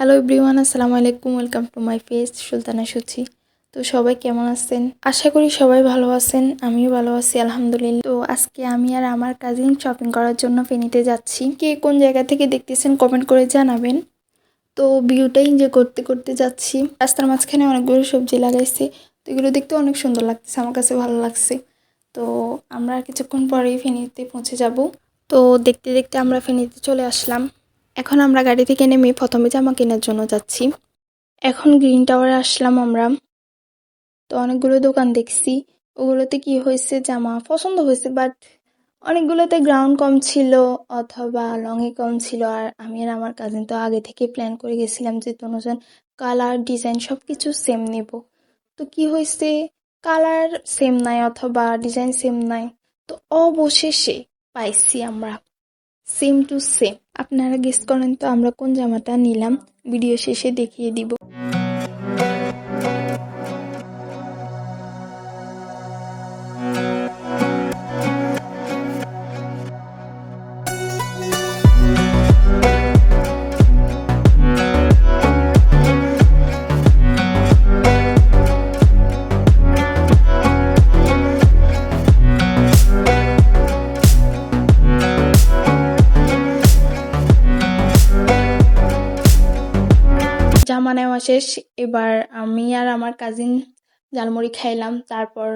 Hello everyone, আসসালামু আলাইকুম। Welcome to my page Sultana Suchi. তো সবাই কেমন আছেন? আশা করি সবাই ভালো আছেন। আমিও ভালো আছি আলহামদুলিল্লাহ। তো আজকে আমি আর আমার কাজিন শপিং করার জন্য ফেনীতে যাচ্ছি। কে কোন জায়গা থেকে দেখতেছেন কমেন্ট করে জানাবেন। তো ভিউটা এনজয় করতে করতে যাচ্ছি। রাস্তার মাঝখানে অনেকগুলো সবজি লাগাইছে, তো এগুলো দেখতে অনেক সুন্দর লাগতেছে, আমার কাছে ভালো লাগছে। তো আমরা কিছুক্ষণ পরেই ফেনীতে পৌঁছে যাব। তো দেখতে দেখতে আমরা ফেনীতে চলে আসলাম। এখন আমরা গাড়ি থেকে নেমে প্রথমে জামা কেনার জন্য যাচ্ছি। এখন গ্রিন টাওয়ারে আসলাম আমরা। তো অনেকগুলো দোকান দেখছি, ওগুলোতে কি হয়েছে জামা পছন্দ হয়েছে, বাট অনেকগুলোতে গ্রাউন্ড কম ছিল অথবা লংয়ে কম ছিল। আর আমি আর আমার কাজিন তো আগে থেকে প্ল্যান করে গেছিলাম যে দুজন কালার ডিজাইন সব কিছু সেম নেব। তো কি হয়েছে, কালার সেম নাই অথবা ডিজাইন সেম নাই, তো অবশেষে পাইছি আমরা সেম টু সেম। আপনারা গেস করেন তো আমরা কোন জামাটা নিলাম, ভিডিও শেষে দেখিয়ে দিব। জামা নেওয়া শেষ, এবার আমি আর আমার কাজিন ঝালমুড়ি খাইলাম। তারপর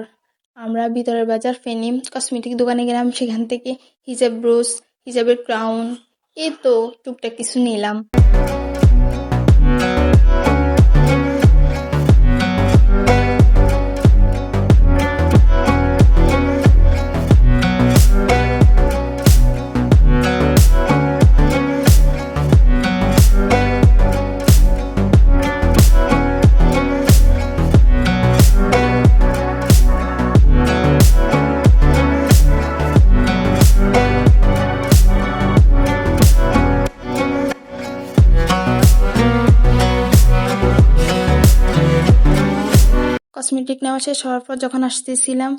আমরা ভিতরের বাজার ফেনী কসমেটিক দোকানে গেলাম, সেখান থেকে হিজাব ব্রোস, হিজাবের ক্রাউন, এই তো টুকটাক কিছু নিলাম। কসমেটিক নেওয়া শেষ হওয়ার পর যখন আসতেছিলাম,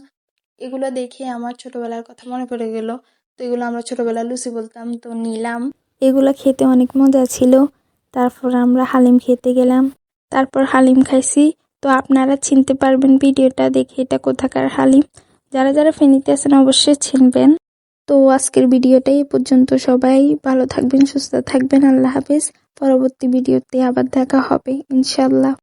এগুলো দেখে আমার ছোটবেলার কথা মনে পড়ে গেল। তো এগুলো আমরা ছোটবেলায় লুচি বলতাম, তো নিলাম। এগুলো খেতে অনেক মজা ছিল। তারপর আমরা হালিম খেতে গেলাম, তারপর হালিম খাইছি। তো আপনারা চিনতে পারবেন ভিডিওটা দেখে এটা কোথাকার হালিম। যারা যারা ফেনীতে আছেন অবশ্যই চিনবেন। তো আজকের ভিডিওটা এই পর্যন্ত। সবাই ভালো থাকবেন, সুস্থ থাকবেন। আল্লাহ হাফেজ। পরবর্তী ভিডিওতে আবার দেখা হবে ইনশাল্লাহ।